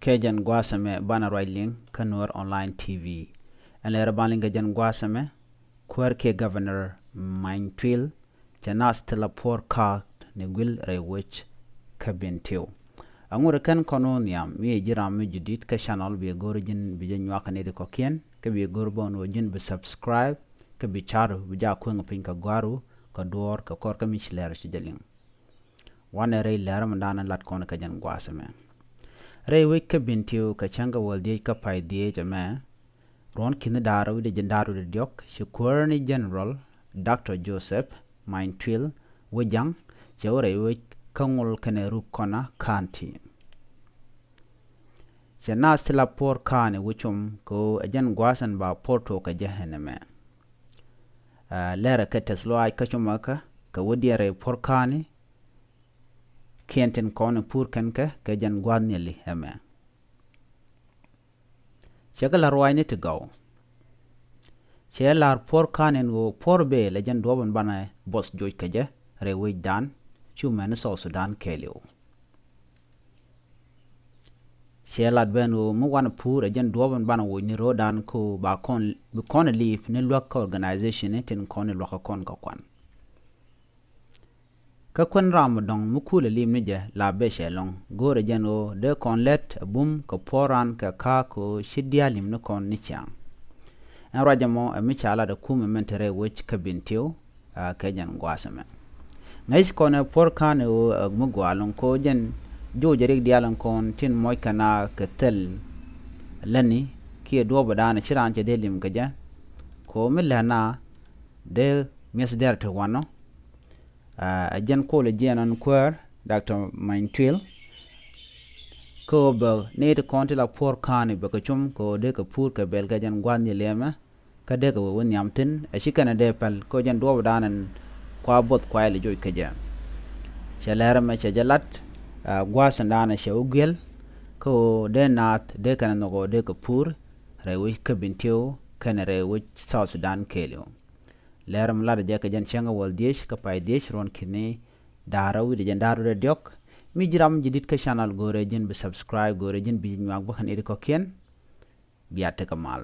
Kejan Guasame Bana Riding Kanur Online TV and Läär Balinga Jan Guasame Querke Governor manytuil Janas Telapor Ka Nigwil Rewich Kabintil Angura kan kononiam mi jiram mi judit ka channel bi gorjin bi janwa kanede ko kien ke bi gorbon wajin bi subscribe ke bi charu bi ja ko ngapin ka gwaru ka dor ka kor ka mi Läär ci jaling wane rey Läär mandana lat kon ka jan Guasame rey wik ka bintiu ka changa waldi ka pay die jama ron kin daru de jandaru de diok Attorney General Dr. Joseph manytuil wajang jawre wik kangol kaneru kona kanti Janas Telapor kane wuchum ko ajan Guasan ba porto ka jahaname Läär ka teslo ay ka chumaka ka wodiare por kane kienten kone pur kenke ka jan Guanili heme Chagala roine to go Chelar por kane go por be lejan doban bana boss joy kaje rewe dan chuman so Sudan kelio Shelad benu mu wan pur ajan doban bana wo ni rodan ko ba kon bu kon leaf ne local organization tin kon local kon ka kwan ka kon ramadon mu kula lim ne je la be shelong gore jano de kon let bum ko poran ka ko shidia lim ne kon ni chang en rajamo mi chala da kuma mentere wich kabintio ka jan Guasame ngais kone por kane o mugwalon ko jen jo jerik dialan kon tin moy kana ketel lani ki do badana chiran je delim gaja ko milana de mes der to wano jen ko le jenan kwer Dr. manytuil ko ba ne de konti la por kane ba ko chum ko de ko pur ka bel ga jan Guani lema ka de ko won yamtin ashikana de pal ko jen do badanan kwa bot kwa le joy kaja Läär ma chajalat Guasan dana shawgel ko de nat de kana no de ko pur rewi kabintio kana rewi South Sudan kelio Läär ma la de ka jan changa wal desh ka pay desh ron kini darawi de jan daru de diok mi jiram jidit ka channel gore jin bi subscribe gore jin bi nyag ba kan edi ko ken biate kamal